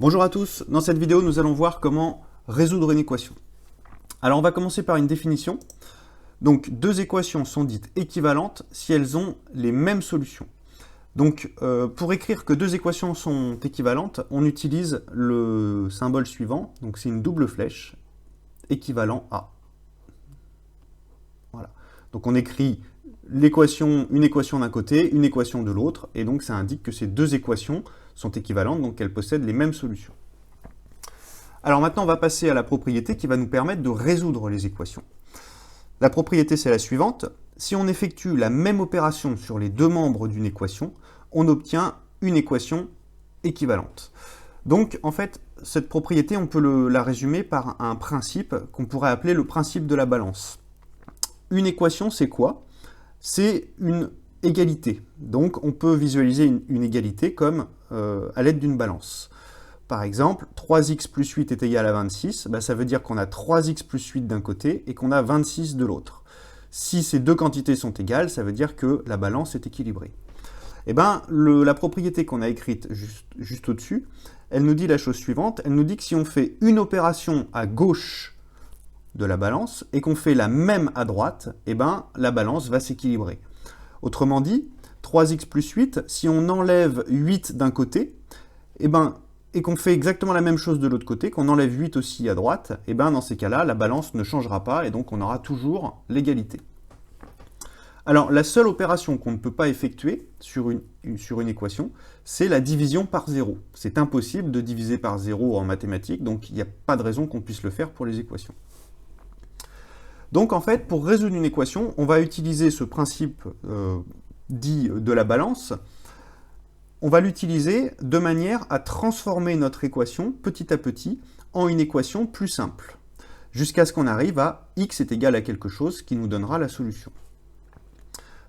Bonjour à tous, dans cette vidéo nous allons voir comment résoudre une équation. Alors on va commencer par une définition. Donc deux équations sont dites équivalentes si elles ont les mêmes solutions. Donc pour écrire que deux équations sont équivalentes, on utilise le symbole suivant, donc c'est une double flèche, équivalent à. Voilà. Donc on écrit une équation d'un côté, une équation de l'autre, et donc ça indique que ces deux équations sont équivalentes, donc elles possèdent les mêmes solutions. Alors maintenant, on va passer à la propriété qui va nous permettre de résoudre les équations. La propriété, c'est la suivante. Si on effectue la même opération sur les deux membres d'une équation, on obtient une équation équivalente. Donc, en fait, cette propriété, on peut la résumer par un principe qu'on pourrait appeler le principe de la balance. Une équation, c'est quoi? C'est une égalité. Donc, on peut visualiser une égalité comme à l'aide d'une balance. Par exemple, 3x plus 8 est égal à 26, ça veut dire qu'on a 3x plus 8 d'un côté et qu'on a 26 de l'autre. Si ces deux quantités sont égales, ça veut dire que la balance est équilibrée. Et la propriété qu'on a écrite juste au-dessus, elle nous dit la chose suivante, elle nous dit que si on fait une opération à gauche de la balance et qu'on fait la même à droite, la balance va s'équilibrer. Autrement dit, 3x plus 8, si on enlève 8 d'un côté, et qu'on fait exactement la même chose de l'autre côté, qu'on enlève 8 aussi à droite, dans ces cas-là, la balance ne changera pas et donc on aura toujours l'égalité. Alors, la seule opération qu'on ne peut pas effectuer sur une équation, c'est la division par 0. C'est impossible de diviser par 0 en mathématiques, donc il n'y a pas de raison qu'on puisse le faire pour les équations. Donc en fait, pour résoudre une équation, on va utiliser ce principe dit de la balance. On va l'utiliser de manière à transformer notre équation petit à petit en une équation plus simple, jusqu'à ce qu'on arrive à x est égal à quelque chose qui nous donnera la solution.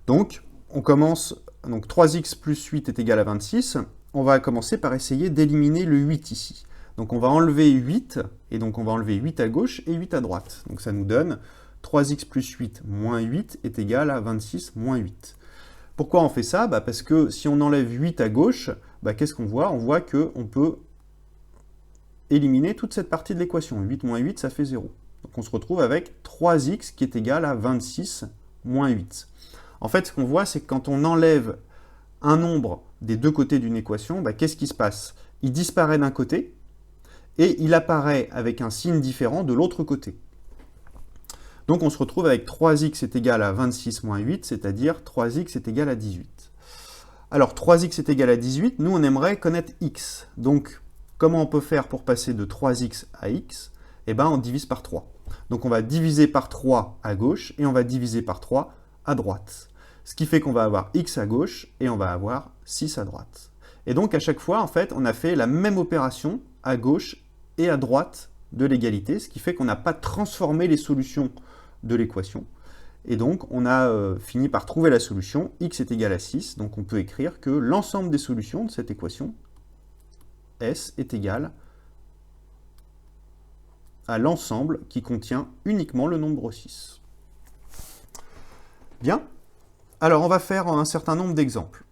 Donc, on commence, 3x plus 8 est égal à 26, on va commencer par essayer d'éliminer le 8 ici. Donc on va enlever 8, et donc on va enlever 8 à gauche et 8 à droite. Donc ça nous donne 3x plus 8 moins 8 est égal à 26 moins 8. Pourquoi on fait ça? Parce que si on enlève 8 à gauche, qu'est-ce qu'on voit? On voit qu'on peut éliminer toute cette partie de l'équation. 8 moins 8, ça fait 0. Donc on se retrouve avec 3x qui est égal à 26 moins 8. En fait, ce qu'on voit, c'est que quand on enlève un nombre des deux côtés d'une équation, qu'est-ce qui se passe? Il disparaît d'un côté et il apparaît avec un signe différent de l'autre côté. Donc on se retrouve avec 3x est égal à 26 moins 8, c'est-à-dire 3x est égal à 18. Alors 3x est égal à 18, nous on aimerait connaître x. Donc comment on peut faire pour passer de 3x à x? On divise par 3. Donc on va diviser par 3 à gauche et on va diviser par 3 à droite. Ce qui fait qu'on va avoir x à gauche et on va avoir 6 à droite. Et donc à chaque fois, en fait, on a fait la même opération à gauche et à droite de l'égalité, ce qui fait qu'on n'a pas transformé les solutions de l'équation. Et donc, on a fini par trouver la solution, x est égal à 6. Donc, on peut écrire que l'ensemble des solutions de cette équation, S, est égal à l'ensemble qui contient uniquement le nombre 6. Bien. Alors, on va faire un certain nombre d'exemples.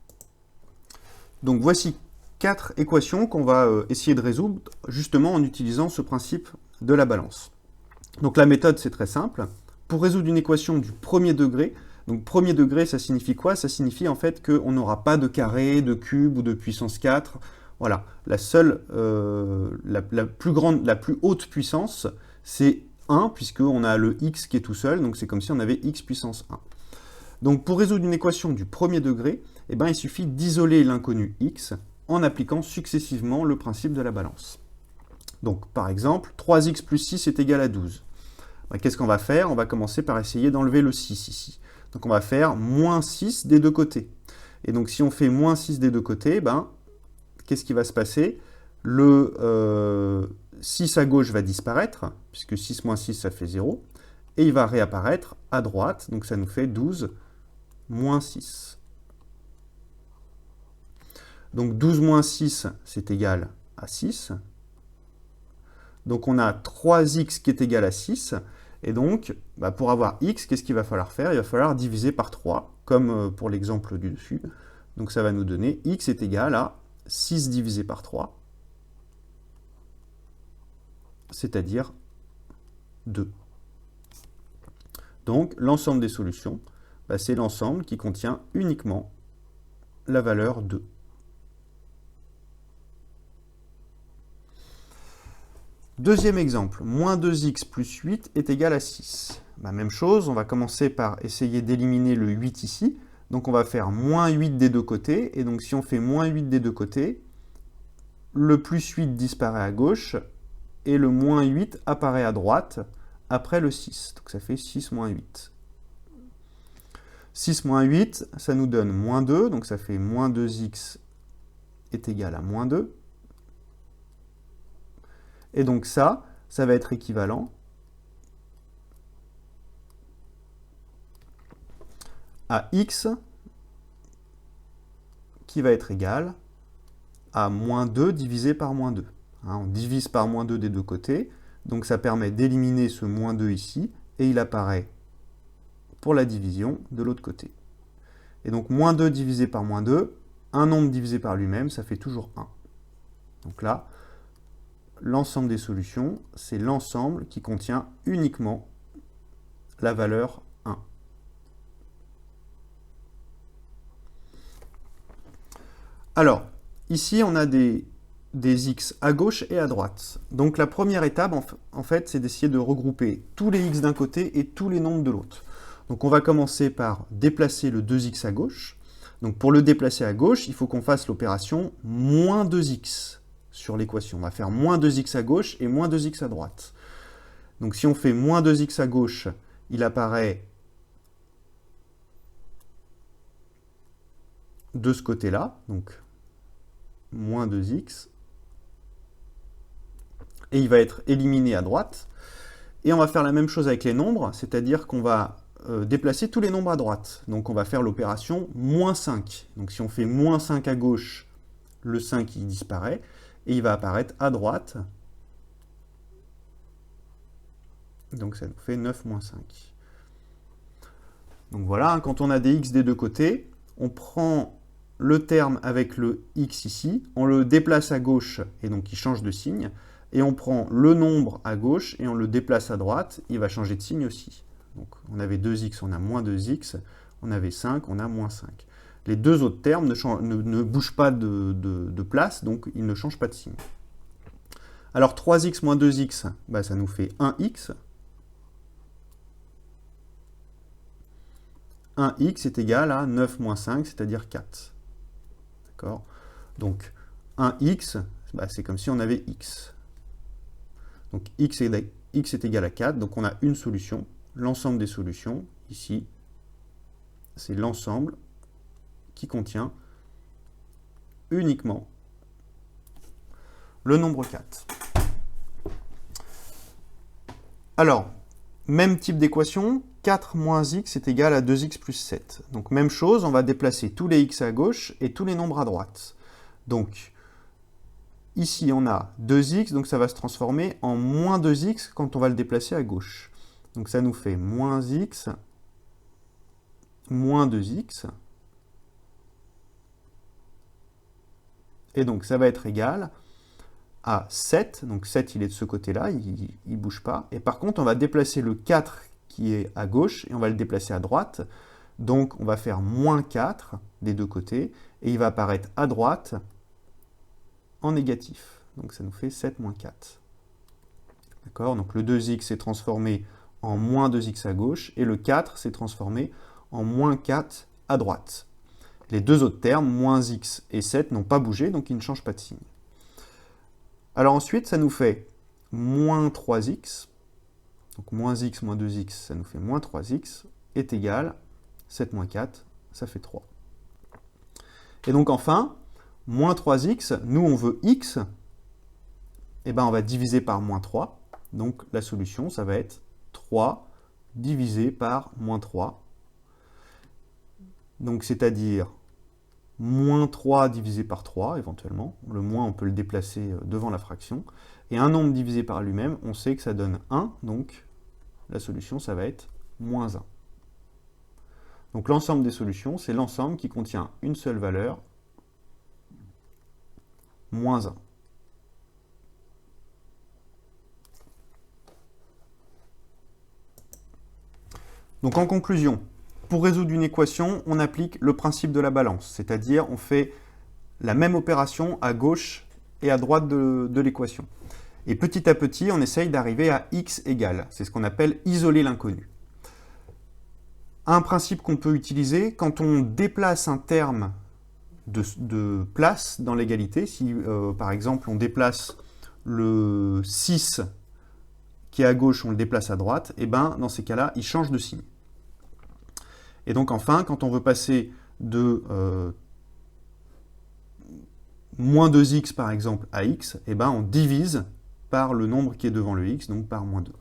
Donc, voici 4 équations qu'on va essayer de résoudre justement en utilisant ce principe de la balance. Donc, la méthode, c'est très simple. Pour résoudre une équation du premier degré, donc premier degré, ça signifie quoi? Ça signifie en fait qu'on n'aura pas de carré, de cube ou de puissance 4. Voilà, la seule, la plus haute puissance, c'est 1, puisqu'on a le x qui est tout seul, donc c'est comme si on avait x puissance 1. Donc pour résoudre une équation du premier degré, il suffit d'isoler l'inconnu x en appliquant successivement le principe de la balance. Donc par exemple, 3x plus 6 est égal à 12. Qu'est-ce qu'on va faire? On va commencer par essayer d'enlever le 6 ici. Donc on va faire moins 6 des deux côtés. Et donc si on fait moins 6 des deux côtés, qu'est-ce qui va se passer? Le 6 à gauche va disparaître, puisque 6 moins 6, ça fait 0. Et il va réapparaître à droite, donc ça nous fait 12 moins 6. Donc 12 moins 6, c'est égal à 6. Donc on a 3x qui est égal à 6. Et donc, pour avoir x, qu'est-ce qu'il va falloir faire? Il va falloir diviser par 3, comme pour l'exemple du dessus. Donc ça va nous donner x est égal à 6 divisé par 3. c'est-à-dire 2. Donc, l'ensemble des solutions, c'est l'ensemble qui contient uniquement la valeur 2. Deuxième exemple, moins 2x plus 8 est égal à 6. Même chose, on va commencer par essayer d'éliminer le 8 ici. Donc on va faire moins 8 des deux côtés. Et donc si on fait moins 8 des deux côtés, le plus 8 disparaît à gauche et le moins 8 apparaît à droite après le 6. Donc ça fait 6 moins 8. 6 moins 8, ça nous donne moins 2. Donc ça fait moins 2x est égal à moins 2. Et donc ça va être équivalent à x qui va être égal à moins 2 divisé par moins 2. On divise par moins 2 des deux côtés, donc ça permet d'éliminer ce moins 2 ici, et il apparaît pour la division de l'autre côté. Et donc moins 2 divisé par moins 2, un nombre divisé par lui-même, ça fait toujours 1. Donc là, l'ensemble des solutions, c'est l'ensemble qui contient uniquement la valeur 1. Alors, ici, on a des x à gauche et à droite. Donc la première étape, en fait, c'est d'essayer de regrouper tous les x d'un côté et tous les nombres de l'autre. Donc on va commencer par déplacer le 2x à gauche. Donc pour le déplacer à gauche, il faut qu'on fasse l'opération moins 2x sur l'équation. On va faire moins 2x à gauche et moins 2x à droite. Donc si on fait moins 2x à gauche, il apparaît de ce côté-là, donc moins 2x, et il va être éliminé à droite. Et on va faire la même chose avec les nombres, c'est-à-dire qu'on va déplacer tous les nombres à droite. Donc on va faire l'opération moins 5. Donc si on fait moins 5 à gauche, le 5 il disparaît, et il va apparaître à droite. Donc ça nous fait 9 moins 5. Donc voilà, quand on a des x des deux côtés, on prend le terme avec le x ici, on le déplace à gauche, et donc il change de signe, et on prend le nombre à gauche, et on le déplace à droite, il va changer de signe aussi. Donc on avait 2x, on a moins 2x, on avait 5, on a moins 5. Les deux autres termes ne bougent pas de place, donc ils ne changent pas de signe. Alors 3x moins 2x, ça nous fait 1x. 1x est égal à 9 moins 5, c'est-à-dire 4. D'accord ? Donc 1x, c'est comme si on avait x. Donc x est égal à 4, donc on a une solution. L'ensemble des solutions, ici, c'est l'ensemble qui contient uniquement le nombre 4. Alors, même type d'équation, 4 moins x est égal à 2x plus 7. Donc même chose, on va déplacer tous les x à gauche et tous les nombres à droite. Donc, ici on a 2x, donc ça va se transformer en moins 2x quand on va le déplacer à gauche. Donc ça nous fait moins x, moins 2x. Et donc ça va être égal à 7. Donc 7, il est de ce côté-là, il ne bouge pas. Et par contre, on va déplacer le 4 qui est à gauche et on va le déplacer à droite. Donc on va faire moins 4 des deux côtés. Et il va apparaître à droite en négatif. Donc ça nous fait 7 moins 4. D'accord ? Donc le 2x s'est transformé en moins 2x à gauche, et le 4 s'est transformé en moins 4 à droite. Les deux autres termes, moins x et 7, n'ont pas bougé, donc ils ne changent pas de signe. Alors ensuite, ça nous fait moins 3x, donc moins x moins 2x, ça nous fait moins 3x, est égal, 7 moins 4, ça fait 3. Et donc enfin, moins 3x, nous on veut x, et on va diviser par moins 3, donc la solution, ça va être 3 divisé par moins 3. Donc c'est-à-dire moins 3 divisé par 3, éventuellement. Le moins, on peut le déplacer devant la fraction. Et un nombre divisé par lui-même, on sait que ça donne 1, donc la solution, ça va être moins 1. Donc l'ensemble des solutions, c'est l'ensemble qui contient une seule valeur, moins 1. Donc en conclusion, pour résoudre une équation, on applique le principe de la balance, c'est-à-dire on fait la même opération à gauche et à droite de l'équation. Et petit à petit, on essaye d'arriver à x égale. C'est ce qu'on appelle isoler l'inconnu. Un principe qu'on peut utiliser, quand on déplace un terme de place dans l'égalité, si par exemple on déplace le 6 qui est à gauche, on le déplace à droite, et bien dans ces cas-là, il change de signe. Et donc enfin, quand on veut passer de moins 2x par exemple à x, et ben on divise par le nombre qui est devant le x, donc par moins 2.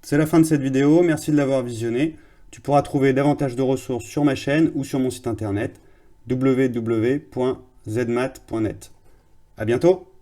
C'est la fin de cette vidéo, merci de l'avoir visionnée. Tu pourras trouver davantage de ressources sur ma chaîne ou sur mon site internet www.zmath.net. À bientôt!